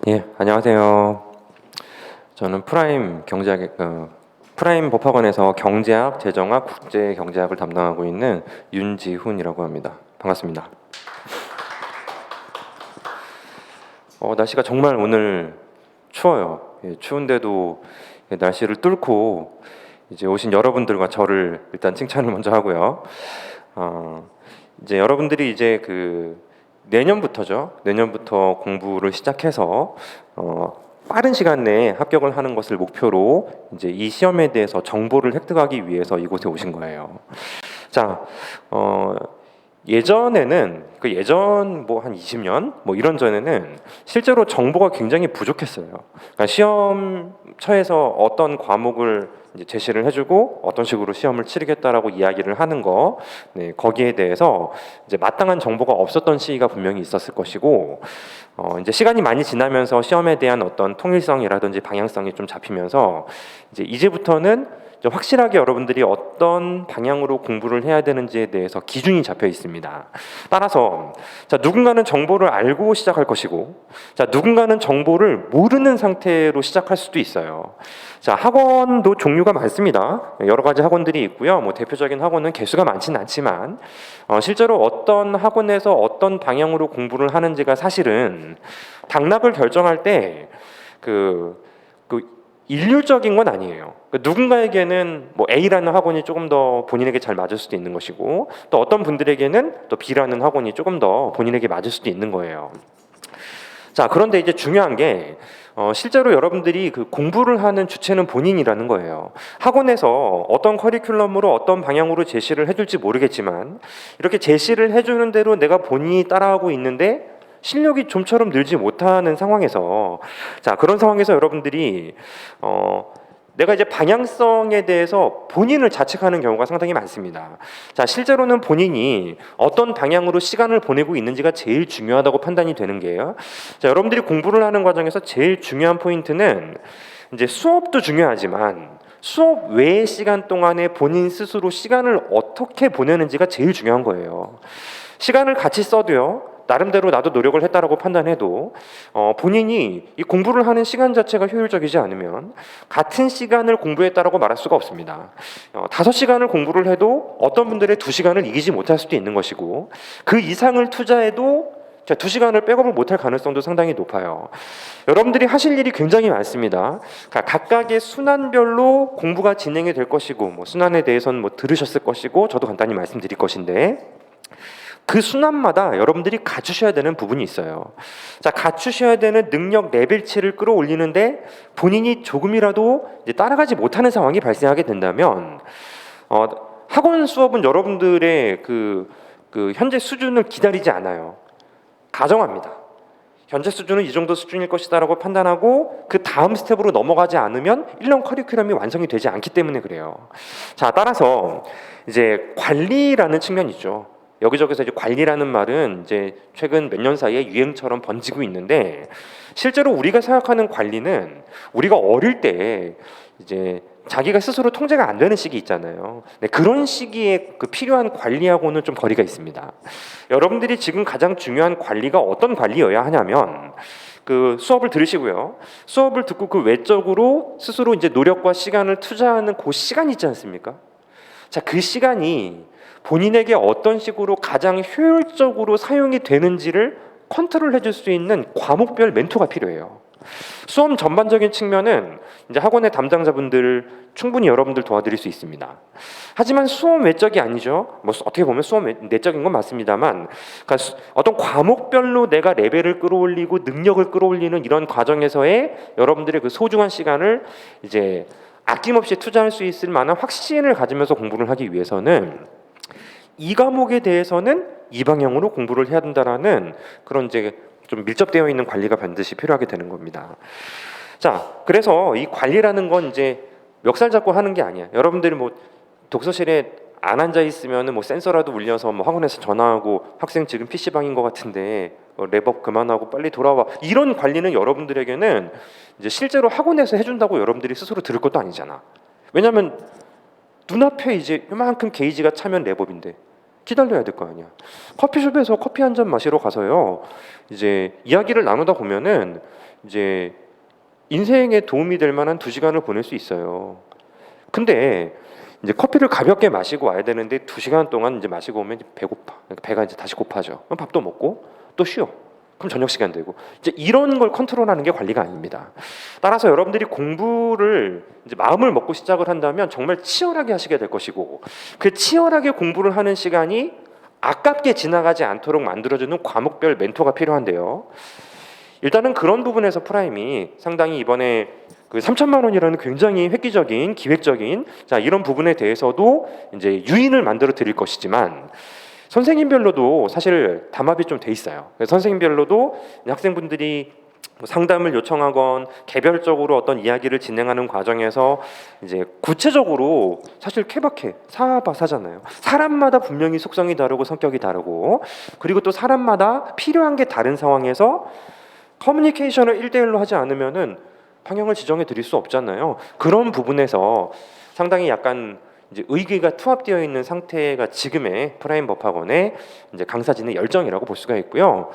예, 안녕하세요. 저는 프라임 법학원에서 경제학, 재정학, 국제경제학을 담당하고 있는 윤지훈이라고 합니다. 반갑습니다. 날씨가 정말 오늘 추워요. 예, 추운데도 날씨를 뚫고 이제 오신 여러분들과 저를 일단 칭찬을 먼저 하고요. 이제 여러분들이 이제 내년부터 공부를 시작해서 빠른 시간 내에 합격을 하는 것을 목표로 이제 이 시험에 대해서 정보를 획득하기 위해서 이곳에 오신 거예요. 자, 예전에는 예전 뭐 한 20년 뭐 이런 전에는 실제로 정보가 굉장히 부족했어요. 그러니까 시험처에서 어떤 과목을 이제 제시를 해주고 어떤 식으로 시험을 치르겠다라고 이야기를 하는 거, 네, 거기에 대해서 이제 마땅한 정보가 없었던 시기가 분명히 있었을 것이고, 이제 시간이 많이 지나면서 시험에 대한 어떤 통일성이라든지 방향성이 좀 잡히면서 이제부터는 확실하게 여러분들이 어떤 방향으로 공부를 해야 되는지에 대해서 기준이 잡혀 있습니다. 따라서 누군가는 정보를 알고 시작할 것이고, 누군가는 정보를 모르는 상태로 시작할 수도 있어요. 학원도 종류가 많습니다. 여러 가지 학원들이 있고요. 뭐 대표적인 학원은 개수가 많지는 않지만 실제로 어떤 학원에서 어떤 방향으로 공부를 하는지가 사실은 당락을 결정할 때 일률적인 건 아니에요. 누군가에게는 뭐 A라는 학원이 조금 더 본인에게 잘 맞을 수도 있는 것이고, 또 어떤 분들에게는 또 B라는 학원이 조금 더 본인에게 맞을 수도 있는 거예요. 그런데 이제 중요한 게 실제로 여러분들이 공부를 하는 주체는 본인이라는 거예요. 학원에서 어떤 커리큘럼으로 어떤 방향으로 제시를 해줄지 모르겠지만 이렇게 제시를 해주는 대로 내가 본인이 따라하고 있는데 실력이 좀처럼 늘지 못하는 상황에서 그런 상황에서 여러분들이 내가 이제 방향성에 대해서 본인을 자책하는 경우가 상당히 많습니다. 실제로는 본인이 어떤 방향으로 시간을 보내고 있는지가 제일 중요하다고 판단이 되는 게요. 여러분들이 공부를 하는 과정에서 제일 중요한 포인트는 이제 수업도 중요하지만 수업 외의 시간 동안에 본인 스스로 시간을 어떻게 보내는지가 제일 중요한 거예요. 시간을 같이 써도요, 나름대로 나도 노력을 했다라고 판단해도 본인이 이 공부를 하는 시간 자체가 효율적이지 않으면 같은 시간을 공부했다라고 말할 수가 없습니다. 5시간을 공부를 해도 어떤 분들의 2시간을 이기지 못할 수도 있는 것이고, 그 이상을 투자해도 2시간을 백업을 못할 가능성도 상당히 높아요. 여러분들이 하실 일이 굉장히 많습니다. 각각의 순환별로 공부가 진행이 될 것이고, 뭐 순환에 대해서는 뭐 들으셨을 것이고 저도 간단히 말씀드릴 것인데, 그 순환마다 여러분들이 갖추셔야 되는 부분이 있어요. 갖추셔야 되는 능력 레벨치를 끌어올리는데 본인이 조금이라도 이제 따라가지 못하는 상황이 발생하게 된다면 학원 수업은 여러분들의 현재 수준을 기다리지 않아요. 가정합니다. 현재 수준은 이 정도 수준일 것이다라고 판단하고 그 다음 스텝으로 넘어가지 않으면 1년 커리큘럼이 완성이 되지 않기 때문에 그래요. 따라서 이제 관리라는 측면이 있죠. 여기저기서 이제 관리라는 말은 이제 최근 몇 년 사이에 유행처럼 번지고 있는데, 실제로 우리가 생각하는 관리는 우리가 어릴 때 이제 자기가 스스로 통제가 안 되는 시기 있잖아요. 네, 그런 시기에 필요한 관리하고는 좀 거리가 있습니다. 여러분들이 지금 가장 중요한 관리가 어떤 관리여야 하냐면, 수업을 들으시고요. 수업을 듣고 그 외적으로 스스로 이제 노력과 시간을 투자하는 그 시간이 있지 않습니까? 그 시간이 본인에게 어떤 식으로 가장 효율적으로 사용이 되는지를 컨트롤 해줄 수 있는 과목별 멘토가 필요해요. 수업 전반적인 측면은 이제 학원의 담당자분들 충분히 여러분들 도와드릴 수 있습니다. 하지만 수업 외적이 아니죠. 뭐 어떻게 보면 수업 내적인 건 맞습니다만, 어떤 과목별로 내가 레벨을 끌어올리고 능력을 끌어올리는 이런 과정에서의 여러분들의 소중한 시간을 이제 아낌없이 투자할 수 있을 만한 확신을 가지면서 공부를 하기 위해서는 이 과목에 대해서는 이 방향으로 공부를 해야 된다라는 그런 이제 좀 밀접되어 있는 관리가 반드시 필요하게 되는 겁니다. 그래서 이 관리라는 건 이제 멱살 잡고 하는 게 아니야. 여러분들이 뭐 독서실에 안 앉아 있으면은 뭐 센서라도 울려서 뭐 학원에서 전화하고 학생 지금 PC방인 것 같은데 랩업 그만하고 빨리 돌아와, 이런 관리는 여러분들에게는 이제 실제로 학원에서 해준다고 여러분들이 스스로 들을 것도 아니잖아. 왜냐하면 눈앞에 이제 요만큼 게이지가 차면 랩업인데 기다려야 될 거 아니야. 커피숍에서 커피 한 잔 마시러 가서요, 이제 이야기를 나누다 보면은 이제 인생에 도움이 될 만한 2시간을 보낼 수 있어요. 근데 이제 커피를 가볍게 마시고 와야 되는데 2시간 동안 이제 마시고 오면 배고파. 배가 이제 다시 고파져. 그럼 밥도 먹고 또 쉬어. 그럼 저녁 시간 되고 이제 이런 걸 컨트롤하는 게 관리가 아닙니다. 따라서 여러분들이 공부를 이제 마음을 먹고 시작을 한다면 정말 치열하게 하시게 될 것이고 그 치열하게 공부를 하는 시간이 아깝게 지나가지 않도록 만들어주는 과목별 멘토가 필요한데요. 일단은 그런 부분에서 프라임이 상당히 이번에 그 3천만 원이라는 굉장히 획기적인 기획적인 이런 부분에 대해서도 이제 유인을 만들어 드릴 것이지만 선생님별로도 사실 담합이 좀 돼 있어요. 그래서 선생님별로도 학생분들이 상담을 요청하건 개별적으로 어떤 이야기를 진행하는 과정에서 이제 구체적으로 사실 케바케 사바사잖아요. 사람마다 분명히 속성이 다르고 성격이 다르고 그리고 또 사람마다 필요한 게 다른 상황에서 커뮤니케이션을 1대1로 하지 않으면은 방향을 지정해 드릴 수 없잖아요. 그런 부분에서 상당히 약간 이제 의기가 투합되어 있는 상태가 지금의 프라임 법학원의 이제 강사진의 열정이라고 볼 수가 있고요.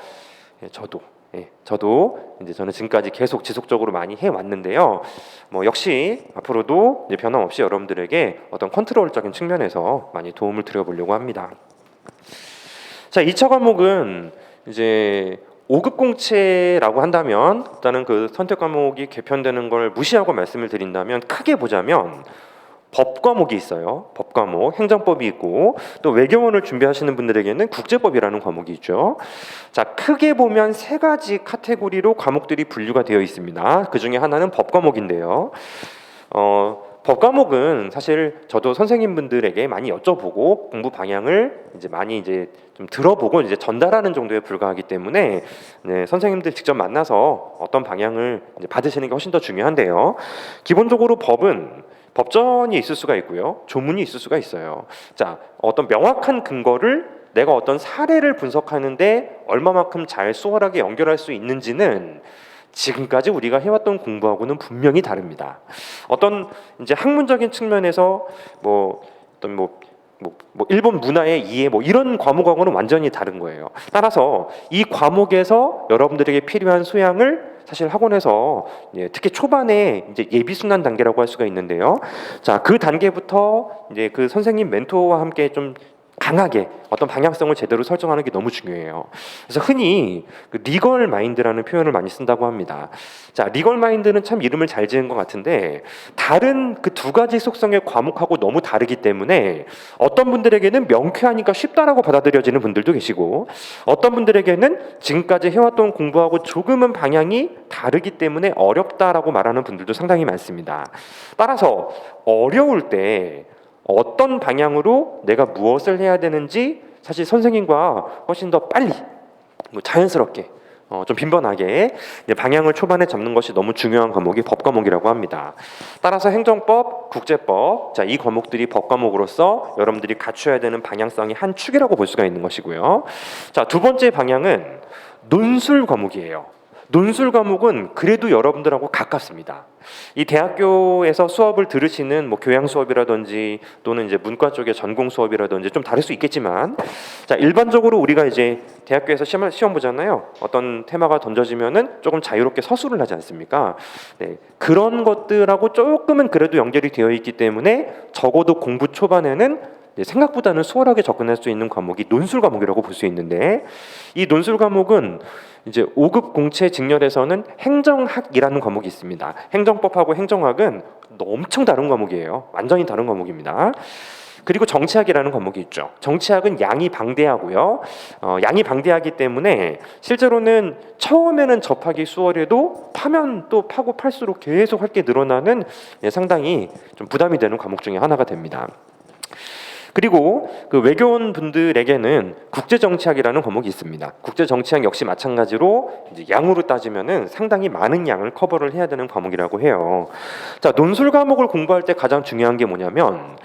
저도 이제 저는 지금까지 계속 지속적으로 많이 해 왔는데요. 뭐 역시 앞으로도 이제 변함없이 여러분들에게 어떤 컨트롤적인 측면에서 많이 도움을 드려보려고 합니다. 자, 2차 과목은 이제 5급 공채라고 한다면 일단은 그 선택 과목이 개편되는 걸 무시하고 말씀을 드린다면 크게 보자면 법 과목이 있어요. 법 과목, 행정법이 있고 또 외교원을 준비하시는 분들에게는 국제법이라는 과목이 있죠. 자, 크게 보면 3가지 카테고리로 과목들이 분류가 되어 있습니다. 그 중에 하나는 법 과목인데요. 법 과목은 사실 저도 선생님분들에게 많이 여쭤보고 공부 방향을 이제 많이 이제 좀 들어보고 이제 전달하는 정도에 불과하기 때문에 네, 선생님들 직접 만나서 어떤 방향을 이제 받으시는 게 훨씬 더 중요한데요. 기본적으로 법은 법전이 있을 수가 있고요, 조문이 있을 수가 있어요. 자, 어떤 명확한 근거를 내가 어떤 사례를 분석하는데 얼마만큼 잘 수월하게 연결할 수 있는지는 지금까지 우리가 해왔던 공부하고는 분명히 다릅니다. 어떤 이제 학문적인 측면에서 어떤 일본 문화의 이해 이런 과목하고는 완전히 다른 거예요. 따라서 이 과목에서 여러분들에게 필요한 소양을 사실 학원에서 특히 초반에 이제 예비 순환 단계라고 할 수가 있는데요. 자, 그 단계부터 이제 그 선생님 멘토와 함께 좀 강하게 어떤 방향성을 제대로 설정하는 게 너무 중요해요. 그래서 흔히 그 리걸 마인드라는 표현을 많이 쓴다고 합니다. 자, 리걸 마인드는 참 이름을 잘 지은 것 같은데 다른 그 2가지 속성의 과목하고 너무 다르기 때문에 어떤 분들에게는 명쾌하니까 쉽다라고 받아들여지는 분들도 계시고 어떤 분들에게는 지금까지 해왔던 공부하고 조금은 방향이 다르기 때문에 어렵다라고 말하는 분들도 상당히 많습니다. 따라서 어려울 때 어떤 방향으로 내가 무엇을 해야 되는지 사실 선생님과 훨씬 더 빨리 자연스럽게 좀 빈번하게 방향을 초반에 잡는 것이 너무 중요한 과목이 법 과목이라고 합니다. 따라서 행정법, 국제법, 자, 이 과목들이 법 과목으로서 여러분들이 갖춰야 되는 방향성이 한 축이라고 볼 수가 있는 것이고요. 자, 2번째 방향은 논술 과목이에요. 논술 과목은 그래도 여러분들하고 가깝습니다. 이 대학교에서 수업을 들으시는 교양 수업이라든지 또는 이제 문과 쪽의 전공 수업이라든지 좀 다를 수 있겠지만, 자, 일반적으로 우리가 이제 대학교에서 시험 보잖아요. 어떤 테마가 던져지면은 조금 자유롭게 서술을 하지 않습니까? 네, 그런 것들하고 조금은 그래도 연결이 되어 있기 때문에 적어도 공부 초반에는 생각보다는 수월하게 접근할 수 있는 과목이 논술 과목이라고 볼 수 있는데, 이 논술 과목은 이제 5급 공채 직렬에서는 행정학이라는 과목이 있습니다. 행정법하고 행정학은 엄청 다른 과목이에요. 완전히 다른 과목입니다. 그리고 정치학이라는 과목이 있죠. 정치학은 양이 방대하고요. 양이 방대하기 때문에 실제로는 처음에는 접하기 수월해도 파면 또 파고 팔수록 계속 할 게 늘어나는 상당히 좀 부담이 되는 과목 중에 하나가 됩니다. 그리고 그 외교원 분들에게는 국제정치학이라는 과목이 있습니다. 국제정치학 역시 마찬가지로 이제 양으로 따지면은 상당히 많은 양을 커버를 해야 되는 과목이라고 해요. 자, 논술 과목을 공부할 때 가장 중요한 게 뭐냐면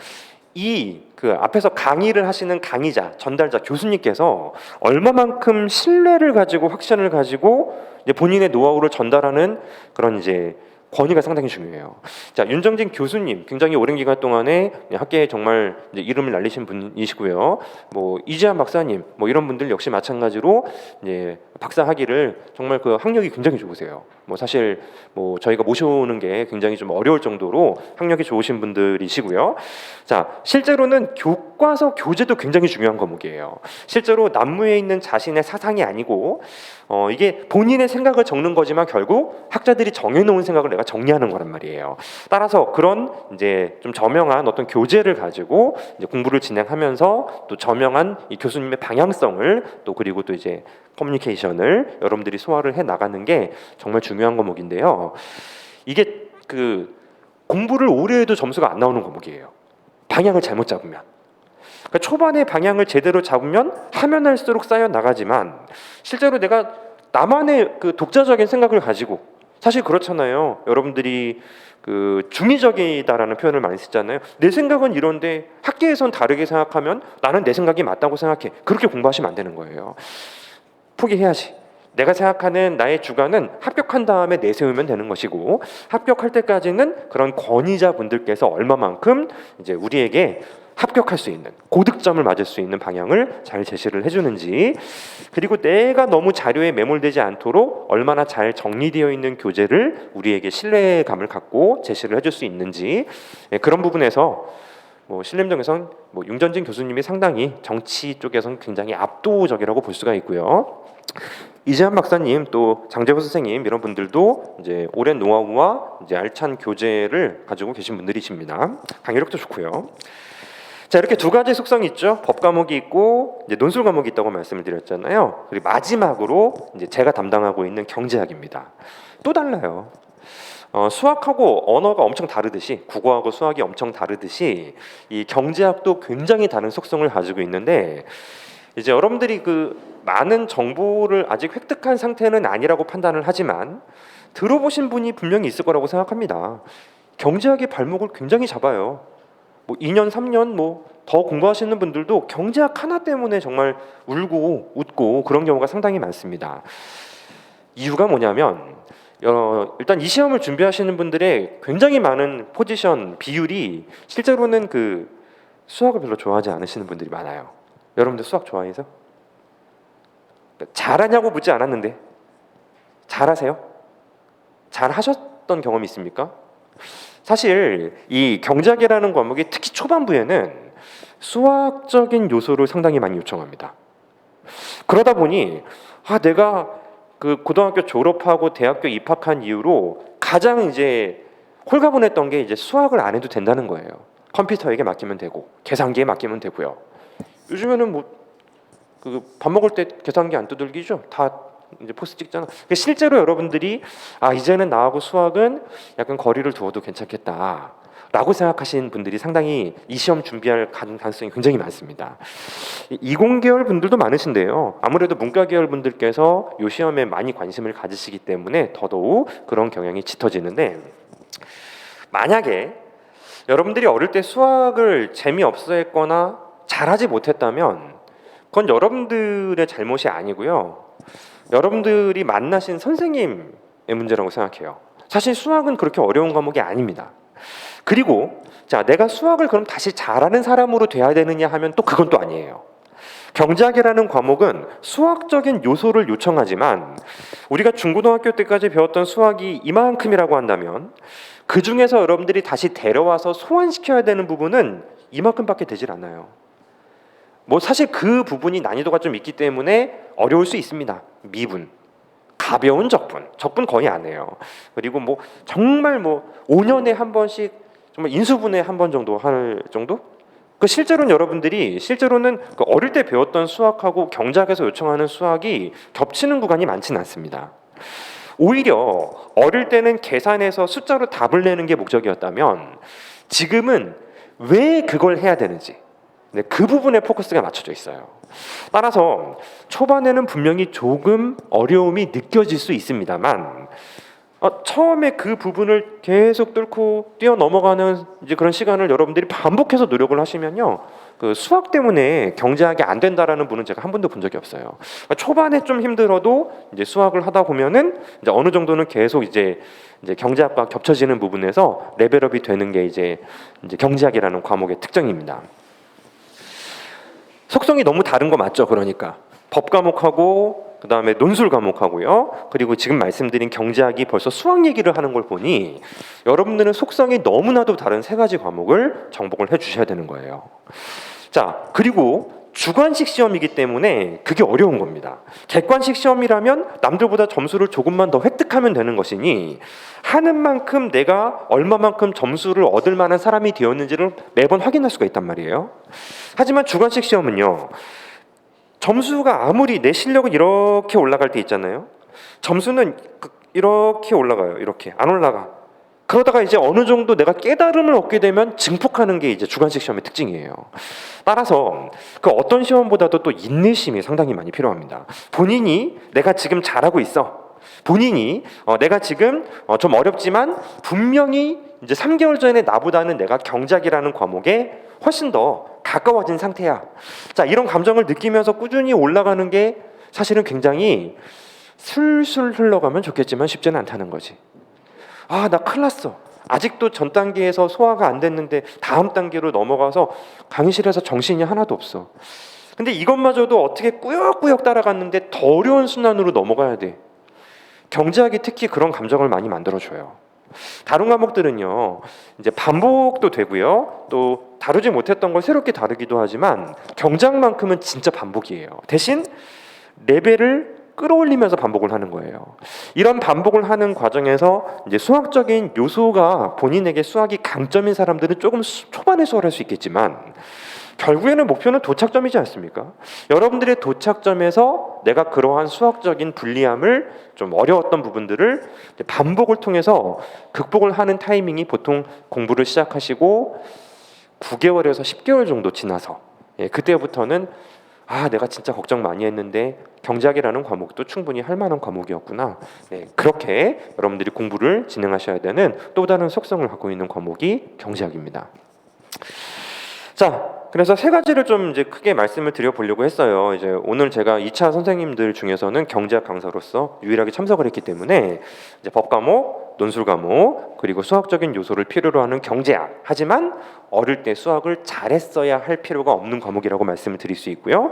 그 앞에서 강의를 하시는 강의자, 전달자, 교수님께서 얼마만큼 신뢰를 가지고 확신을 가지고 이제 본인의 노하우를 전달하는 그런 이제 권위가 상당히 중요해요. 자, 윤정진 교수님 굉장히 오랜 기간 동안에 학계에 정말 이제 이름을 날리신 분이시고요. 뭐 이재한 박사님, 뭐 이런 분들 역시 마찬가지로 이제 박사 학위를 정말 그 학력이 굉장히 좋으세요. 뭐 사실 뭐 저희가 모셔오는 게 굉장히 좀 어려울 정도로 학력이 좋으신 분들이시고요. 자, 실제로는 교과서 교재도 굉장히 중요한 과목이에요. 실제로 난무에 있는 자신의 사상이 아니고 이게 본인의 생각을 적는 거지만 결국 학자들이 정해놓은 생각을 내가 정리하는 거란 말이에요. 따라서 그런 이제 좀 저명한 어떤 교재를 가지고 이제 공부를 진행하면서 또 저명한 이 교수님의 방향성을 또 그리고 또 이제 커뮤니케이션을 여러분들이 소화를 해 나가는 게 정말 중요한 과목인데요. 이게 그 공부를 오래 해도 점수가 안 나오는 과목이에요. 방향을 잘못 잡으면. 그러니까 초반에 방향을 제대로 잡으면 하면 할수록 쌓여 나가지만 실제로 내가 나만의 그 독자적인 생각을 가지고 사실 그렇잖아요. 여러분들이 그 중의적이다라는 표현을 많이 쓰잖아요. 내 생각은 이런데 학계에선 다르게 생각하면 나는 내 생각이 맞다고 생각해. 그렇게 공부하시면 안 되는 거예요. 포기해야지. 내가 생각하는 나의 주관은 합격한 다음에 내세우면 되는 것이고 합격할 때까지는 그런 권위자분들께서 얼마만큼 이제 우리에게 합격할 수 있는 고득점을 맞을 수 있는 방향을 잘 제시를 해주는지 그리고 내가 너무 자료에 매몰되지 않도록 얼마나 잘 정리되어 있는 교재를 우리에게 신뢰감을 갖고 제시를 해줄 수 있는지 그런 부분에서 뭐 신림정에선 뭐 윤전진 교수님이 상당히 정치 쪽에서는 굉장히 압도적이라고 볼 수가 있고요. 이재한 박사님 또 장재호 선생님 이런 분들도 이제 오랜 노하우와 이제 알찬 교재를 가지고 계신 분들이십니다. 강의력도 좋고요. 자, 이렇게 두 가지 속성이 있죠. 법 과목이 있고 이제 논술 과목이 있다고 말씀을 드렸잖아요. 그리고 마지막으로 이제 제가 담당하고 있는 경제학입니다. 또 달라요. 수학하고 언어가 엄청 다르듯이 국어하고 수학이 엄청 다르듯이 이 경제학도 굉장히 다른 속성을 가지고 있는데 이제 여러분들이 그 많은 정보를 아직 획득한 상태는 아니라고 판단을 하지만 들어보신 분이 분명히 있을 거라고 생각합니다. 경제학의 발목을 굉장히 잡아요. 뭐 2년, 3년 뭐 더 공부하시는 분들도 경제학 하나 때문에 정말 울고 웃고 그런 경우가 상당히 많습니다. 이유가 뭐냐면 일단 이 시험을 준비하시는 분들의 굉장히 많은 포지션 비율이 실제로는 그 수학을 별로 좋아하지 않으시는 분들이 많아요. 여러분들 수학 좋아해서? 잘하냐고 묻지 않았는데 잘하세요? 잘하셨던 경험이 있습니까? 사실 이 경제학이라는 과목이 특히 초반부에는 수학적인 요소를 상당히 많이 요청합니다. 그러다 보니 내가 그 고등학교 졸업하고 대학교 입학한 이후로 가장 이제 홀가분했던 게 이제 수학을 안 해도 된다는 거예요. 컴퓨터에게 맡기면 되고 계산기에 맡기면 되고요. 요즘에는 뭐 그 밥 먹을 때 계산기 안 두들기죠. 다 이제 포스 찍잖아. 실제로 여러분들이 이제는 나하고 수학은 약간 거리를 두어도 괜찮겠다라고 생각하시는 분들이 상당히 이 시험 준비할 가능성이 굉장히 많습니다. 이공계열 분들도 많으신데요. 아무래도 문과 계열 분들께서 이 시험에 많이 관심을 가지시기 때문에 더더욱 그런 경향이 짙어지는데 만약에 여러분들이 어릴 때 수학을 재미없어 했거나 잘하지 못했다면 그건 여러분들의 잘못이 아니고요. 여러분들이 만나신 선생님의 문제라고 생각해요. 사실 수학은 그렇게 어려운 과목이 아닙니다. 그리고 자, 내가 수학을 그럼 다시 잘하는 사람으로 돼야 되느냐 하면 또 그건 또 아니에요. 경제학이라는 과목은 수학적인 요소를 요청하지만 우리가 중고등학교 때까지 배웠던 수학이 이만큼이라고 한다면 그 중에서 여러분들이 다시 데려와서 소환시켜야 되는 부분은 이만큼밖에 되질 않아요. 뭐 사실 그 부분이 난이도가 좀 있기 때문에 어려울 수 있습니다. 미분, 가벼운 적분 거의 안 해요. 그리고 뭐 정말 뭐 5년에 한 번씩 정말 인수분해 한 번 정도 할 정도? 그 실제로는 그 어릴 때 배웠던 수학하고 경제학에서 요청하는 수학이 겹치는 구간이 많지는 않습니다. 오히려 어릴 때는 계산해서 숫자로 답을 내는 게 목적이었다면 지금은 왜 그걸 해야 되는지 그 부분에 포커스가 맞춰져 있어요. 따라서 초반에는 분명히 조금 어려움이 느껴질 수 있습니다만 처음에 그 부분을 계속 뚫고 뛰어넘어가는 이제 그런 시간을 여러분들이 반복해서 노력을 하시면요 그 수학 때문에 경제학이 안 된다라는 분은 제가 한 번도 본 적이 없어요. 그러니까 초반에 좀 힘들어도 이제 수학을 하다 보면은 이제 어느 정도는 계속 이제 경제학과 겹쳐지는 부분에서 레벨업이 되는 게 이제 경제학이라는 과목의 특징입니다. 속성이 너무 다른 거 맞죠? 그러니까 법 과목하고 그 다음에 논술 과목하고요. 그리고 지금 말씀드린 경제학이 벌써 수학 얘기를 하는 걸 보니 여러분들은 속성이 너무나도 다른 세 가지 과목을 정복을 해주셔야 되는 거예요. 자, 그리고 주관식 시험이기 때문에 그게 어려운 겁니다. 객관식 시험이라면 남들보다 점수를 조금만 더 획득하면 되는 것이니 하는 만큼 내가 얼마만큼 점수를 얻을 만한 사람이 되었는지를 매번 확인할 수가 있단 말이에요. 하지만 주관식 시험은요, 점수가 아무리 내 실력은 이렇게 올라갈 때 있잖아요. 점수는 이렇게 올라가요. 이렇게 안 올라가. 그러다가 이제 어느 정도 내가 깨달음을 얻게 되면 증폭하는 게 이제 주관식 시험의 특징이에요. 따라서 그 어떤 시험보다도 또 인내심이 상당히 많이 필요합니다. 본인이 내가 지금 잘하고 있어. 본인이 내가 지금 좀 어렵지만 분명히 이제 3개월 전에 나보다는 내가 경제학이라는 과목에 훨씬 더 가까워진 상태야. 자, 이런 감정을 느끼면서 꾸준히 올라가는 게 사실은 굉장히 술술 흘러가면 좋겠지만 쉽지는 않다는 거지. 아, 나 큰일 났어. 아직도 전 단계에서 소화가 안 됐는데 다음 단계로 넘어가서 강의실에서 정신이 하나도 없어. 근데 이것마저도 어떻게 꾸역꾸역 따라갔는데 더 어려운 순환으로 넘어가야 돼. 경제학이 특히 그런 감정을 많이 만들어줘요. 다른 과목들은요, 이제 반복도 되고요, 또 다루지 못했던 걸 새롭게 다루기도 하지만 경제학만큼은 진짜 반복이에요. 대신 레벨을 끌어올리면서 반복을 하는 거예요. 이런 반복을 하는 과정에서 이제 수학적인 요소가 본인에게 수학이 강점인 사람들은 조금 초반에 수월할 수 있겠지만 결국에는 목표는 도착점이지 않습니까? 여러분들의 도착점에서 내가 그러한 수학적인 불리함을 좀 어려웠던 부분들을 반복을 통해서 극복을 하는 타이밍이 보통 공부를 시작하시고 9개월에서 10개월 정도 지나서 그때부터는 아, 내가 진짜 걱정 많이 했는데 경제학이라는 과목도 충분히 할 만한 과목이었구나. 그렇게 여러분들이 공부를 진행하셔야 되는 또 다른 속성을 갖고 있는 과목이 경제학입니다. 자, 그래서 세 가지를 좀 이제 크게 말씀을 드려보려고 했어요. 이제 오늘 제가 2차 선생님들 중에서는 경제학 강사로서 유일하게 참석을 했기 때문에 이제 법 과목, 논술 과목, 그리고 수학적인 요소를 필요로 하는 경제학. 하지만 어릴 때 수학을 잘했어야 할 필요가 없는 과목이라고 말씀을 드릴 수 있고요.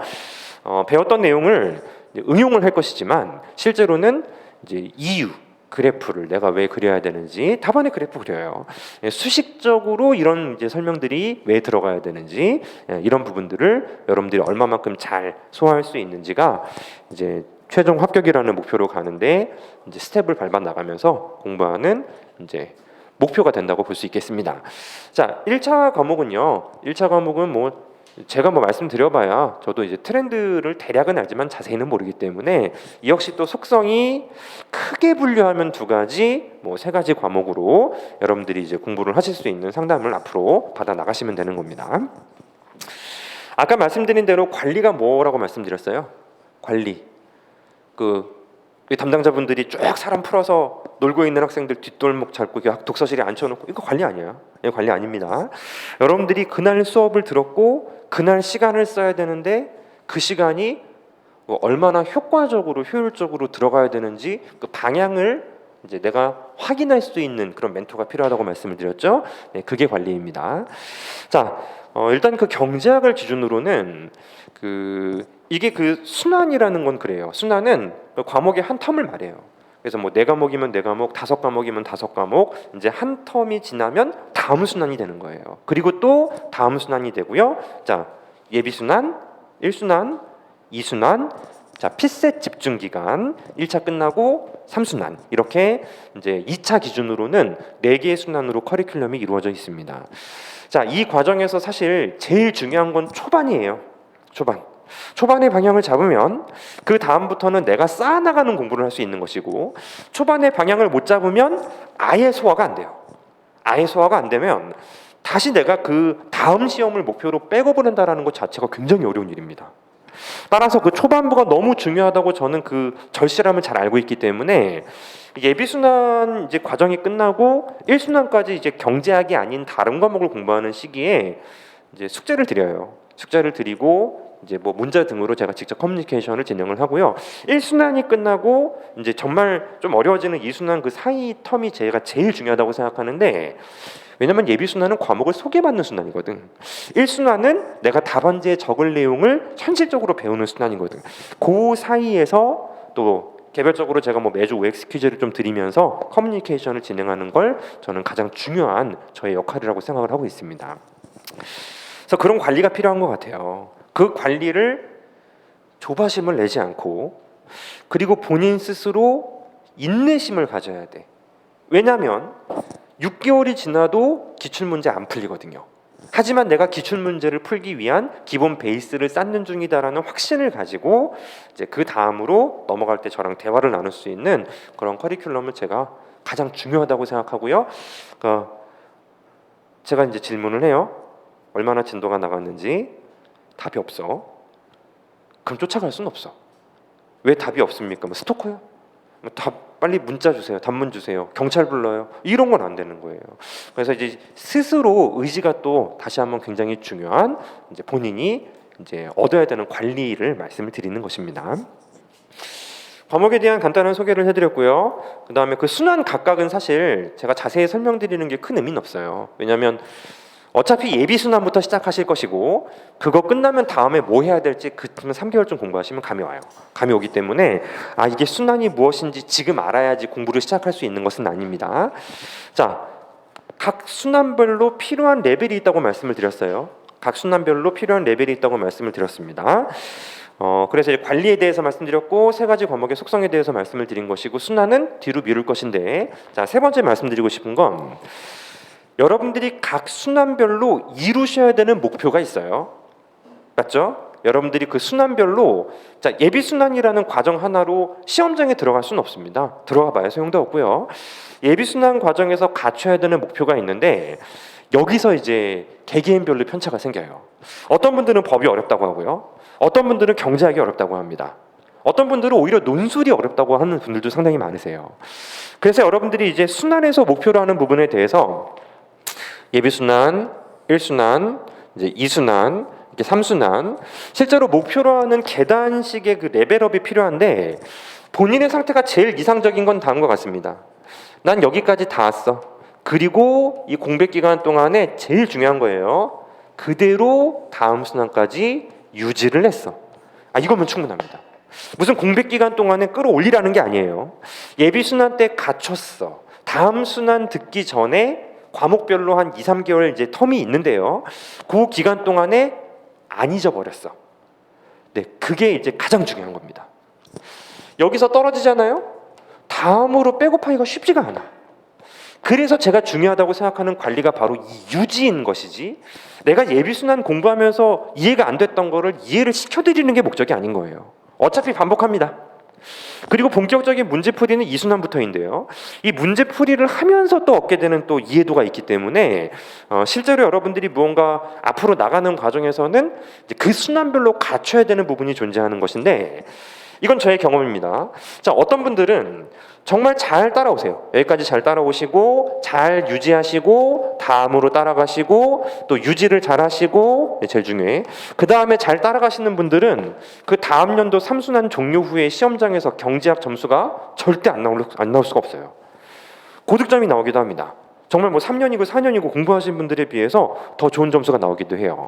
배웠던 내용을 응용을 할 것이지만 실제로는 이제 이유, 그래프를 내가 왜 그려야 되는지 답안에 그래프 그려요. 수식적으로 이런 이제 설명들이 왜 들어가야 되는지 이런 부분들을 여러분들이 얼마만큼 잘 소화할 수 있는지가 이제 최종 합격이라는 목표로 가는데 이제 스텝을 밟아 나가면서 공부하는 이제 목표가 된다고 볼 수 있겠습니다. 자, 1차 과목은요. 1차 과목은 뭐 제가 뭐 말씀드려봐야 저도 이제 트렌드를 대략은 알지만 자세히는 모르기 때문에 이 역시 또 속성이 크게 분류하면 두 가지, 뭐 세 가지 과목으로 여러분들이 이제 공부를 하실 수 있는 상담을 앞으로 받아 나가시면 되는 겁니다. 아까 말씀드린 대로 관리가 뭐라고 말씀드렸어요? 관리. 담당자분들이 쭉 사람 풀어서 놀고 있는 학생들 뒷골목 잡고 독서실에 앉혀놓고 이거 관리 아니에요. 이거 관리 아닙니다. 여러분들이 그날 수업을 들었고 그날 시간을 써야 되는데 그 시간이 얼마나 효과적으로 효율적으로 들어가야 되는지 그 방향을 이제 내가 확인할 수 있는 그런 멘토가 필요하다고 말씀을 드렸죠. 네, 그게 관리입니다. 자, 일단 그 경제학을 기준으로는 이게 그 순환이라는 건 그래요. 순환은 과목의 한 텀을 말해요. 그래서 뭐 4과목이면 4과목, 5과목이면 5과목, 이제 한 텀이 지나면 다음 순환이 되는 거예요. 그리고 또 다음 순환이 되고요. 자, 예비 순환, 1순환, 2순환, 자, 피셋 집중 기간 1차 끝나고 3순환 이렇게 이제 2차 기준으로는 4개의 순환으로 커리큘럼이 이루어져 있습니다. 자, 이 과정에서 사실 제일 중요한 건 초반이에요. 초반의 방향을 잡으면 그 다음부터는 내가 쌓아나가는 공부를 할 수 있는 것이고 초반의 방향을 못 잡으면 아예 소화가 안 돼요. 아예 소화가 안 되면 다시 내가 그 다음 시험을 목표로 백업을 한다는 것 자체가 굉장히 어려운 일입니다. 따라서 그 초반부가 너무 중요하다고 저는 그 절실함을 잘 알고 있기 때문에 예비순환 이제 과정이 끝나고 1순환까지 이제 경제학이 아닌 다른 과목을 공부하는 시기에 이제 숙제를 드려요. 숙제를 드리고 이제 뭐 문자 등으로 제가 직접 커뮤니케이션을 진행을 하고요. 1순환이 끝나고 이제 정말 좀 어려워지는 2순환 그 사이 텀이 제가 제일 중요하다고 생각하는데, 왜냐면 예비순환은 과목을 소개받는 순환이거든. 1순환은 내가 답안지에 적을 내용을 현실적으로 배우는 순환이거든. 그 사이에서 또 개별적으로 제가 뭐 매주 OX 퀴즈를 좀 드리면서 커뮤니케이션을 진행하는 걸 저는 가장 중요한 저의 역할이라고 생각을 하고 있습니다. 그래서 그런 관리가 필요한 것 같아요. 그 관리를 조바심을 내지 않고, 그리고 본인 스스로 인내심을 가져야 돼. 왜냐하면 6개월이 지나도 기출문제 안 풀리거든요. 하지만 내가 기출문제를 풀기 위한 기본 베이스를 쌓는 중이다라는 확신을 가지고 이제 그 다음으로 넘어갈 때 저랑 대화를 나눌 수 있는 그런 커리큘럼을 제가 가장 중요하다고 생각하고요. 제가 이제 질문을 해요. 얼마나 진도가 나갔는지. 답이 없어. 그럼 쫓아갈 수는 없어. 왜 답이 없습니까? 뭐 스토커요? 답 빨리 문자 주세요. 단문 주세요. 경찰 불러요. 이런 건 안 되는 거예요. 그래서 이제 스스로 의지가 또 다시 한번 굉장히 중요한 이제 본인이 이제 얻어야 되는 관리를 말씀을 드리는 것입니다. 과목에 대한 간단한 소개를 해드렸고요. 그 다음에 그 순환 각각은 사실 제가 자세히 설명드리는 게 큰 의미는 없어요. 왜냐하면 어차피 예비순환부터 시작하실 것이고, 그거 끝나면 다음에 뭐 해야 될지 그쯤 3개월쯤 공부하시면 감이 와요. 감이 오기 때문에 이게 순환이 무엇인지 지금 알아야지 공부를 시작할 수 있는 것은 아닙니다. 자, 각 순환별로 필요한 레벨이 있다고 말씀을 드렸어요. 각 순환별로 필요한 레벨이 있다고 말씀을 드렸습니다. 그래서 이제 관리에 대해서 말씀드렸고, 세 가지 과목의 속성에 대해서 말씀을 드린 것이고, 순환은 뒤로 미룰 것인데, 자, 세 번째 말씀드리고 싶은 건 여러분들이 각 순환별로 이루셔야 되는 목표가 있어요. 맞죠? 여러분들이 그 순환별로, 자, 예비순환이라는 과정 하나로 시험장에 들어갈 수는 없습니다. 들어가 봐야 소용도 없고요. 예비순환 과정에서 갖춰야 되는 목표가 있는데, 여기서 이제 개개인별로 편차가 생겨요. 어떤 분들은 법이 어렵다고 하고요. 어떤 분들은 경제학이 어렵다고 합니다. 어떤 분들은 오히려 논술이 어렵다고 하는 분들도 상당히 많으세요. 그래서 여러분들이 이제 순환에서 목표로 하는 부분에 대해서 예비순환, 1순환, 이제 2순환, 이렇게 3순환, 실제로 목표로 하는 계단식의 그 레벨업이 필요한데, 본인의 상태가 제일 이상적인 건 다음과 같습니다. 난 여기까지 다 왔어. 그리고 이 공백 기간 동안에 제일 중요한 거예요. 그대로 다음 순환까지 유지를 했어. 이거면 충분합니다. 무슨 공백 기간 동안에 끌어올리라는 게 아니에요. 예비 순환 때 갖췄어. 다음 순환 듣기 전에 과목별로 한 2, 3개월 이제 텀이 있는데요. 그 기간 동안에 안 잊어버렸어. 네, 그게 이제 가장 중요한 겁니다. 여기서 떨어지잖아요. 다음으로 백업하기가 쉽지가 않아. 그래서 제가 중요하다고 생각하는 관리가 바로 이 유지인 것이지, 내가 예비순환 공부하면서 이해가 안 됐던 거를 이해를 시켜드리는 게 목적이 아닌 거예요. 어차피 반복합니다. 그리고 본격적인 문제풀이는 2순환부터인데요. 이 문제풀이를 하면서 또 얻게 되는 또 이해도가 있기 때문에 실제로 여러분들이 무언가 앞으로 나가는 과정에서는 이제 그 순환별로 갖춰야 되는 부분이 존재하는 것인데, 이건 저의 경험입니다. 자, 어떤 분들은 정말 잘 따라오세요. 여기까지 잘 따라오시고 잘 유지하시고 다음으로 따라가시고 또 유지를 잘 하시고, 제일 중요해. 그 다음에 잘 따라가시는 분들은 그 다음 연도 3순환 종료 후에 시험장에서 경제학 점수가 절대 안 나올 수가 없어요. 고득점이 나오기도 합니다. 정말 뭐 3년이고 4년이고 공부하신 분들에 비해서 더 좋은 점수가 나오기도 해요.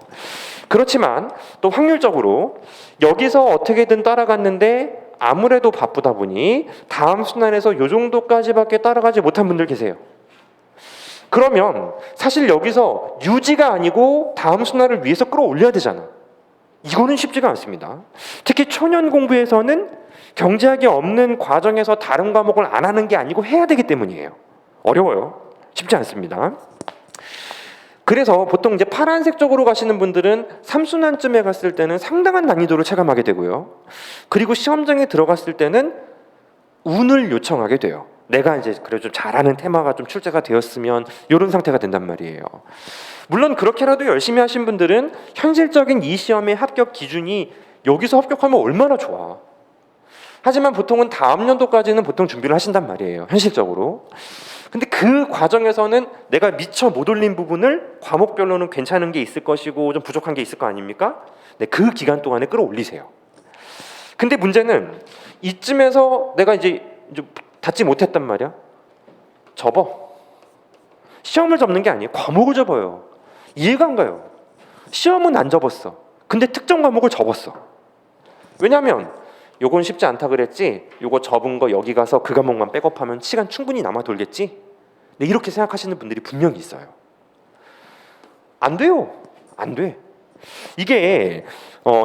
그렇지만 또 확률적으로 여기서 어떻게든 따라갔는데 아무래도 바쁘다 보니 다음 순환에서 요 정도까지밖에 따라가지 못한 분들 계세요. 그러면 사실 여기서 유지가 아니고 다음 순환을 위해서 끌어올려야 되잖아. 이거는 쉽지가 않습니다. 특히 초년 공부에서는 경제학이 없는 과정에서 다른 과목을 안 하는 게 아니고 해야 되기 때문이에요. 어려워요. 쉽지 않습니다. 그래서 보통 이제 파란색 쪽으로 가시는 분들은 3순환쯤에 갔을 때는 상당한 난이도를 체감하게 되고요. 그리고 시험장에 들어갔을 때는 운을 요청하게 돼요. 내가 이제 그래 좀 잘하는 테마가 좀 출제가 되었으면 이런 상태가 된단 말이에요. 물론 그렇게라도 열심히 하신 분들은 현실적인 이 시험의 합격 기준이 여기서 합격하면 얼마나 좋아. 하지만 보통은 다음 연도까지는 보통 준비를 하신단 말이에요. 현실적으로. 근데 그 과정에서는 내가 미처 못 올린 부분을 과목별로는 괜찮은 게 있을 것이고 좀 부족한 게 있을 거 아닙니까? 네, 그 기간 동안에 끌어올리세요. 근데 문제는 이쯤에서 내가 이제 닫지 못했단 말이야. 접어. 시험을 접는 게 아니에요. 과목을 접어요. 이해가 안 가요. 시험은 안 접었어. 근데 특정 과목을 접었어. 왜냐하면 요건 쉽지 않다 그랬지, 요거 접은 거 여기 가서 그 과목만 백업하면 시간 충분히 남아 돌겠지. 네, 이렇게 생각하시는 분들이 분명히 있어요. 안 돼요. 안 돼. 이게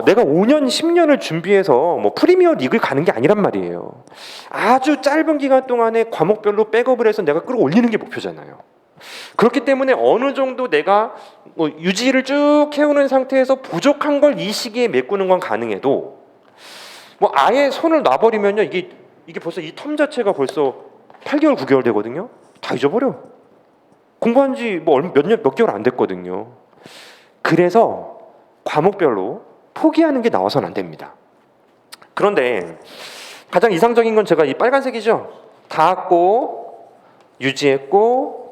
내가 5년, 10년을 준비해서 뭐 프리미어 리그를 가는 게 아니란 말이에요. 아주 짧은 기간 동안에 과목별로 백업을 해서 내가 끌어올리는 게 목표잖아요. 그렇기 때문에 어느 정도 내가 뭐 유지를 쭉 해오는 상태에서 부족한 걸 이 시기에 메꾸는 건 가능해도 뭐 아예 손을 놔버리면요, 이게 벌써 이 텀 자체가 벌써 8개월, 9개월 되거든요. 다 잊어버려. 공부한 지 뭐 몇 개월 안 됐거든요. 그래서 과목별로 포기하는 게 나와서는 안 됩니다. 그런데 가장 이상적인 건 제가 이 빨간색이죠. 다 유지했고,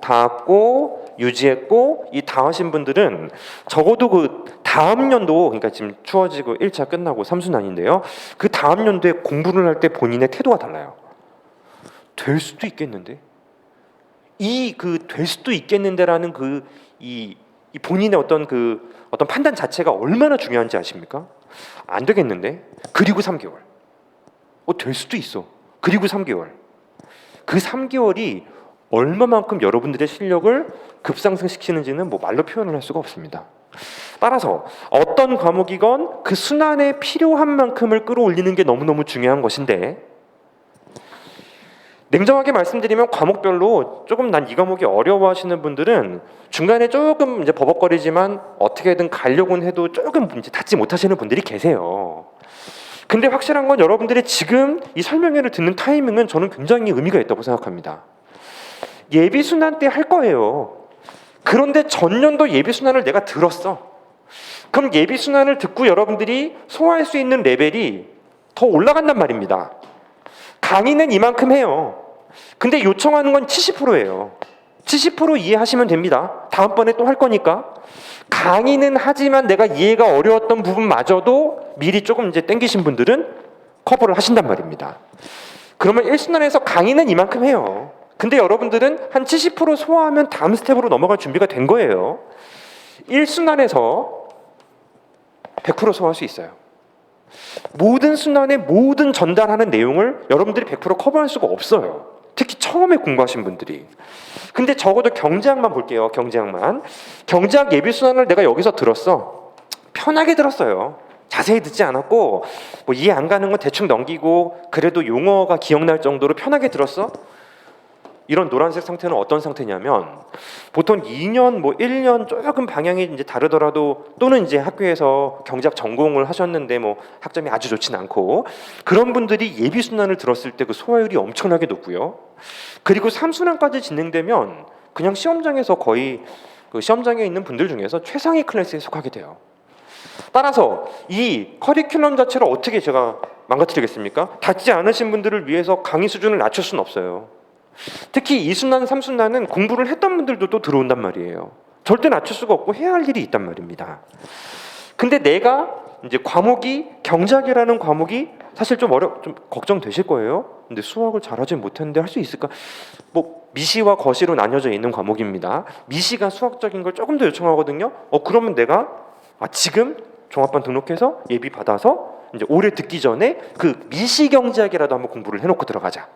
유지했고, 이 다 하신 분들은 적어도 그 다음 연도, 그러니까 지금 추워지고 1차 끝나고 3순환인데요. 그 다음 연도에 공부를 할 때 본인의 태도가 달라요. 될 수도 있겠는데? 될 수도 있겠는데라는 이 본인의 어떤 판단 자체가 얼마나 중요한지 아십니까? 안 되겠는데? 그리고 3개월. 될 수도 있어. 그리고 3개월. 그 3개월이 얼마만큼 여러분들의 실력을 급상승시키는지는 뭐 말로 표현을 할 수가 없습니다. 따라서 어떤 과목이건 그 순환에 필요한 만큼을 끌어올리는 게 너무너무 중요한 것인데, 냉정하게 말씀드리면 과목별로 조금 난 이 과목이 어려워하시는 분들은 중간에 조금 이제 버벅거리지만 어떻게든 가려고는 해도 조금 이제 닫지 못하시는 분들이 계세요. 근데 확실한 건 여러분들이 지금 이 설명회를 듣는 타이밍은 저는 굉장히 의미가 있다고 생각합니다. 예비 순환 때 할 거예요. 그런데 전년도 예비 순환을 내가 들었어. 그럼 예비 순환을 듣고 여러분들이 소화할 수 있는 레벨이 더 올라간단 말입니다. 강의는 이만큼 해요. 근데 요청하는 건 70%예요. 70% 이해하시면 됩니다. 다음번에 또 할 거니까. 강의는 하지만 내가 이해가 어려웠던 부분마저도 미리 조금 이제 땡기신 분들은 커버를 하신단 말입니다. 그러면 1순환에서 강의는 이만큼 해요. 근데 여러분들은 한 70% 소화하면 다음 스텝으로 넘어갈 준비가 된 거예요. 1순환에서 100% 소화할 수 있어요. 모든 순환에 모든 전달하는 내용을 여러분들이 100% 커버할 수가 없어요. 특히 처음에 공부하신 분들이. 근데 적어도 경제학만 볼게요. 경제학 예비 순환을 내가 여기서 들었어. 편하게 들었어요. 자세히 듣지 않았고 뭐 이해 안 가는 건 대충 넘기고 그래도 용어가 기억날 정도로 편하게 들었어. 이런 노란색 상태는 어떤 상태냐면 보통 2년, 뭐 1년 조금 방향이 이제 다르더라도 또는 이제 학교에서 경제학 전공을 하셨는데 뭐 학점이 아주 좋진 않고 그런 분들이 예비 순환을 들었을 때 그 소화율이 엄청나게 높고요. 그리고 3순환까지 진행되면 그냥 시험장에서 거의 그 시험장에 있는 분들 중에서 최상위 클래스에 속하게 돼요. 따라서 이 커리큘럼 자체를 어떻게 제가 망가뜨리겠습니까? 닫지 않으신 분들을 위해서 강의 수준을 낮출 수는 없어요. 특히 2순환, 3순환은 공부를 했던 분들도 또 들어온단 말이에요. 절대 낮출 수가 없고 해야 할 일이 있단 말입니다. 근데 내가 이제 과목이 경제학이라는 과목이 사실 좀 걱정되실 거예요. 근데 수학을 잘하지 못했는데 할 수 있을까? 뭐 미시와 거시로 나뉘어져 있는 과목입니다. 미시가 수학적인 걸 조금 더 요청하거든요. 그러면 내가 지금 종합반 등록해서 예비 받아서 이제 올해 듣기 전에 그 미시 경제학이라도 한번 공부를 해놓고 들어가자.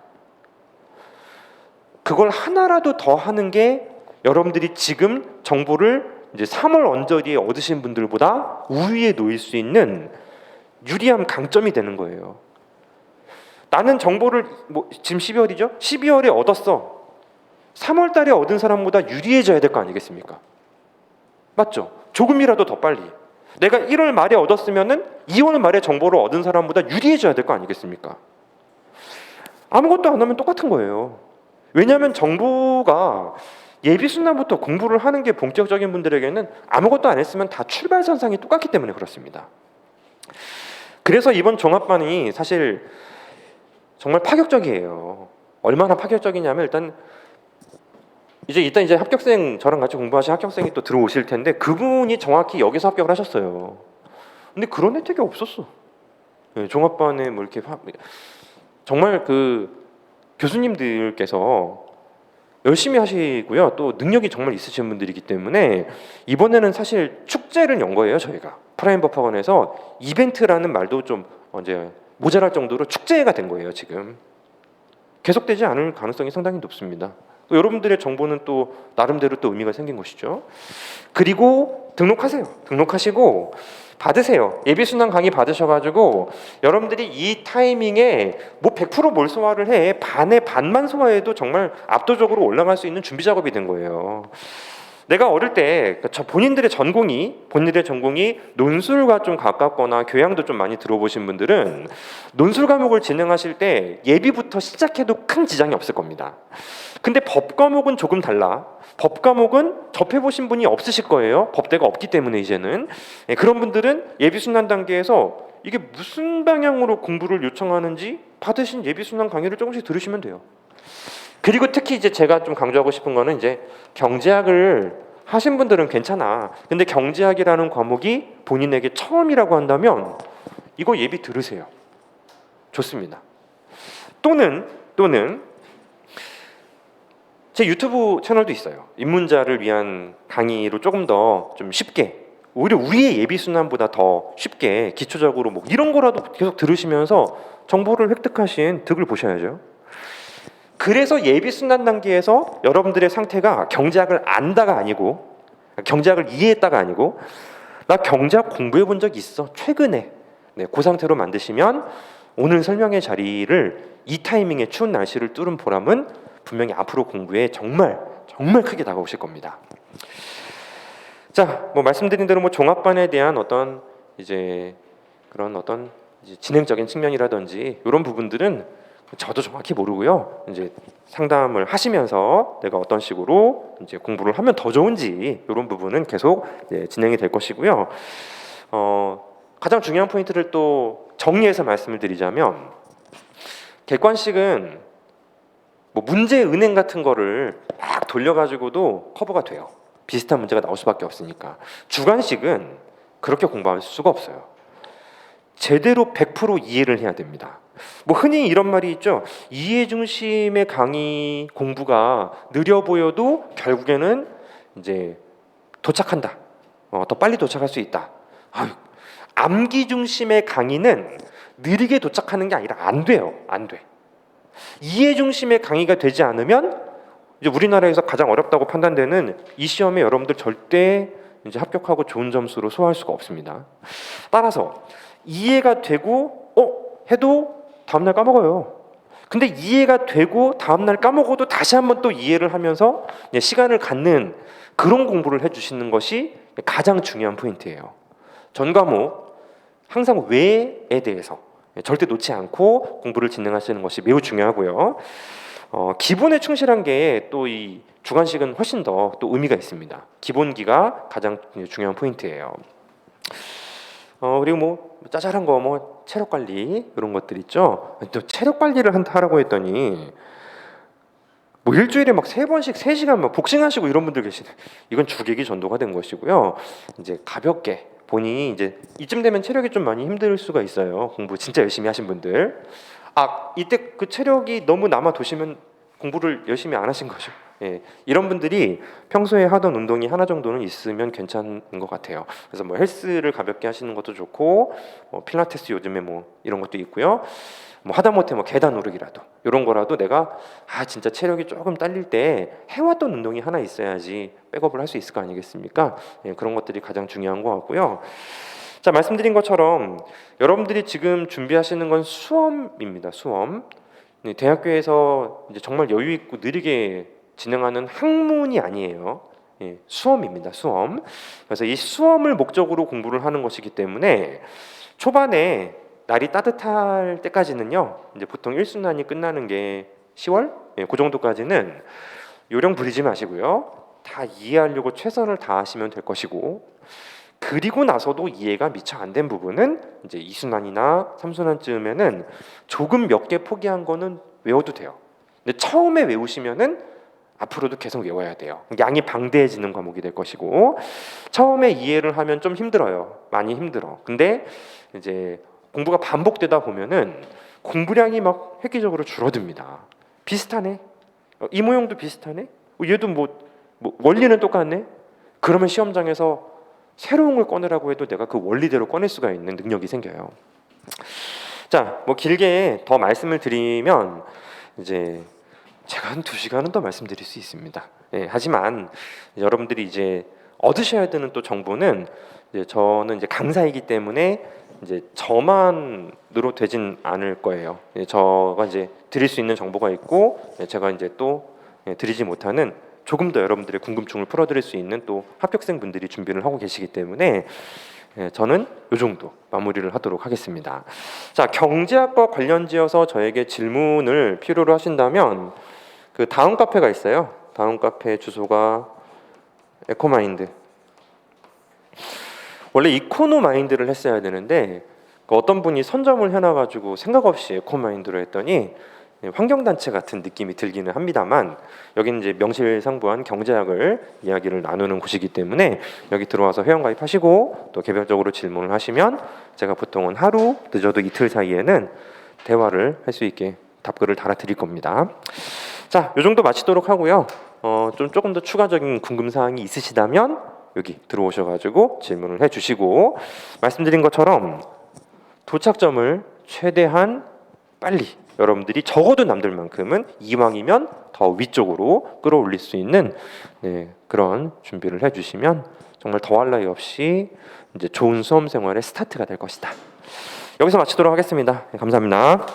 그걸 하나라도 더 하는 게 여러분들이 지금 정보를 이제 3월 언저리에 얻으신 분들보다 우위에 놓일 수 있는 유리한 강점이 되는 거예요. 나는 정보를 지금 12월이죠? 12월에 얻었어. 3월 달에 얻은 사람보다 유리해져야 될 거 아니겠습니까? 맞죠? 조금이라도 더 빨리. 내가 1월 말에 얻었으면은 2월 말에 정보를 얻은 사람보다 유리해져야 될 거 아니겠습니까? 아무것도 안 하면 똑같은 거예요. 왜냐하면 정부가 예비순환부터 공부를 하는 게 본격적인 분들에게는 아무것도 안 했으면 다 출발선상이 똑같기 때문에 그렇습니다. 그래서 이번 종합반이 사실 정말 파격적이에요. 얼마나 파격적이냐면 일단 이제 일단 이제 합격생 저랑 같이 공부하신 합격생이 또 들어오실 텐데 그분이 정확히 여기서 합격을 하셨어요. 근데 그런 혜택이 없었어. 네, 종합반에 뭐 이렇게 정말 그 교수님들께서 열심히 하시고요. 또 능력이 정말 있으신 분들이기 때문에 이번에는 사실 축제를 연 거예요. 저희가 프라임 법학원에서 이벤트라는 말도 좀 이제 모자랄 정도로 축제가 된 거예요. 지금 계속되지 않을 가능성이 상당히 높습니다. 또 여러분들의 정보는 또 나름대로 또 의미가 생긴 것이죠. 그리고 등록하세요. 등록하시고 받으세요. 예비순환 강의 받으셔가지고 여러분들이 이 타이밍에 뭐 100% 몰소화를 해 반에 반만 소화해도 정말 압도적으로 올라갈 수 있는 준비 작업이 된 거예요. 내가 어릴 때 본인들의 전공이 논술과 좀 가깝거나 교양도 좀 많이 들어보신 분들은 논술 과목을 진행하실 때 예비부터 시작해도 큰 지장이 없을 겁니다. 근데 법 과목은 조금 달라. 법 과목은 접해보신 분이 없으실 거예요. 법대가 없기 때문에 이제는. 그런 분들은 예비순환 단계에서 이게 무슨 방향으로 공부를 요청하는지 받으신 예비순환 강의를 조금씩 들으시면 돼요. 그리고 특히 이제 제가 좀 강조하고 싶은 거는 이제 경제학을 하신 분들은 괜찮아. 근데 경제학이라는 과목이 본인에게 처음이라고 한다면 이거 예비 들으세요. 좋습니다. 또는 제 유튜브 채널도 있어요. 입문자를 위한 강의로 조금 더 좀 쉽게 오히려 우리의 예비 순환보다 더 쉽게 기초적으로 뭐 이런 거라도 계속 들으시면서 정보를 획득하신 득을 보셔야죠. 그래서 예비 순환 단계에서 여러분들의 상태가 경제학을 안다가 아니고 경제학을 이해했다가 아니고 나 경제학 공부해 본 적 있어 최근에 그 상태로 만드시면 오늘 설명의 자리를 이 타이밍에 추운 날씨를 뚫은 보람은 분명히 앞으로 공부에 정말 크게 다가오실 겁니다. 자, 뭐 말씀드린 대로 뭐 종합반에 대한 어떤 이제 그런 어떤 이제 진행적인 측면이라든지 이런 부분들은 저도 정확히 모르고요. 이제 상담을 하시면서 내가 어떤 식으로 이제 공부를 하면 더 좋은지 이런 부분은 계속 진행이 될 것이고요. 가장 중요한 포인트를 또 정리해서 말씀을 드리자면 객관식은 뭐 문제 은행 같은 거를 막 돌려가지고도 커버가 돼요. 비슷한 문제가 나올 수밖에 없으니까. 주관식은 그렇게 공부할 수가 없어요. 제대로 100% 이해를 해야 됩니다. 뭐 흔히 이런 말이 있죠. 이해 중심의 강의 공부가 느려 보여도 결국에는 이제 도착한다. 더 빨리 도착할 수 있다. 암기 중심의 강의는 느리게 도착하는 게 아니라 안 돼요. 안 돼. 이해 중심의 강의가 되지 않으면 이제 우리나라에서 가장 어렵다고 판단되는 이 시험에 여러분들 절대 이제 합격하고 좋은 점수로 소화할 수가 없습니다. 따라서 이해가 되고 해도 다음날 까먹어요. 근데 이해가 되고 다음날 까먹어도 다시 한번 또 이해를 하면서 시간을 갖는 그런 공부를 해주시는 것이 가장 중요한 포인트예요. 전 과목 항상 왜에 대해서 절대 놓지 않고 공부를 진행하시는 것이 매우 중요하고요. 기본에 충실한 게 또 이 주관식은 훨씬 더 또 의미가 있습니다. 기본기가 가장 중요한 포인트예요. 그리고 뭐 짜잘한 거 뭐 체력 관리 이런 것들 있죠. 또 체력 관리를 하라고 했더니 뭐 일주일에 막 3번씩 3시간 막 복싱하시고 이런 분들 계시네. 이건 주객이 전도가 된 것이고요. 이제 가볍게 본인이 이제 이쯤 되면 체력이 좀 많이 힘들 수가 있어요. 공부 진짜 열심히 하신 분들. 이때 그 체력이 너무 남아 도시면 공부를 열심히 안 하신 거죠. 이런 분들이 평소에 하던 운동이 하나 정도는 있으면 괜찮은 것 같아요. 그래서 뭐 헬스를 가볍게 하시는 것도 좋고, 뭐 필라테스 요즘에 뭐 이런 것도 있고요. 뭐 하다못해 뭐 계단 오르기라도 이런 거라도 내가 진짜 체력이 조금 딸릴 때 해왔던 운동이 하나 있어야지 백업을 할 수 있을 거 아니겠습니까? 그런 것들이 가장 중요한 것 같고요. 자, 말씀드린 것처럼 여러분들이 지금 준비하시는 건 수험입니다. 수험. 대학교에서 이제 정말 여유 있고 느리게 진행하는 학문이 아니에요. 수험입니다. 수험. 그래서 이 수험을 목적으로 공부를 하는 것이기 때문에 초반에 날이 따뜻할 때까지는요. 이제 보통 1순환이 끝나는 게 10월? 그 정도까지는 요령 부리지 마시고요. 다 이해하려고 최선을 다하시면 될 것이고, 그리고 나서도 이해가 미처 안 된 부분은 이제 2순환이나 3순환쯤에는 조금 몇 개 포기한 거는 외워도 돼요. 근데 처음에 외우시면은 앞으로도 계속 외워야 돼요. 양이 방대해지는 과목이 될 것이고 처음에 이해를 하면 좀 힘들어요. 많이 힘들어. 근데 이제 공부가 반복되다 보면은 공부량이 막 획기적으로 줄어듭니다. 비슷하네. 이 모형도 비슷하네. 얘도 뭐 원리는 똑같네. 그러면 시험장에서 새로운 걸 꺼내라고 해도 내가 그 원리대로 꺼낼 수가 있는 능력이 생겨요. 자, 뭐 길게 더 말씀을 드리면 이제 제가 한 2시간은 더 말씀드릴 수 있습니다. 예, 하지만 여러분들이 이제 얻으셔야 되는 또 정보는 이제 저는 이제 강사이기 때문에 이제 저만으로 되진 않을 거예요. 예, 저가 이제 드릴 수 있는 정보가 있고 제가 이제 또 드리지 못하는 조금 더 여러분들의 궁금증을 풀어드릴 수 있는 또 합격생 분들이 준비를 하고 계시기 때문에 저는 이 정도 마무리를 하도록 하겠습니다. 자, 경제학과 관련지어서 저에게 질문을 필요로 하신다면 그 다음 카페가 있어요. 다음 카페 주소가 에코마인드. 원래 이코노마인드를 했어야 되는데 어떤 분이 선점을 해놔가지고 생각 없이 에코마인드로 했더니 환경단체 같은 느낌이 들기는 합니다만 여기는 이제 명실상부한 경제학을 이야기를 나누는 곳이기 때문에 여기 들어와서 회원가입하시고 또 개별적으로 질문을 하시면 제가 보통은 하루 늦어도 이틀 사이에는 대화를 할 수 있게 답글을 달아드릴 겁니다. 자, 요 정도 마치도록 하고요. 조금 더 추가적인 궁금사항이 있으시다면 여기 들어오셔가지고 질문을 해주시고 말씀드린 것처럼 도착점을 최대한 빨리 여러분들이 적어도 남들만큼은 이왕이면 더 위쪽으로 끌어올릴 수 있는 그런 준비를 해주시면 정말 더할 나위 없이 이제 좋은 수험 생활의 스타트가 될 것이다. 여기서 마치도록 하겠습니다. 감사합니다.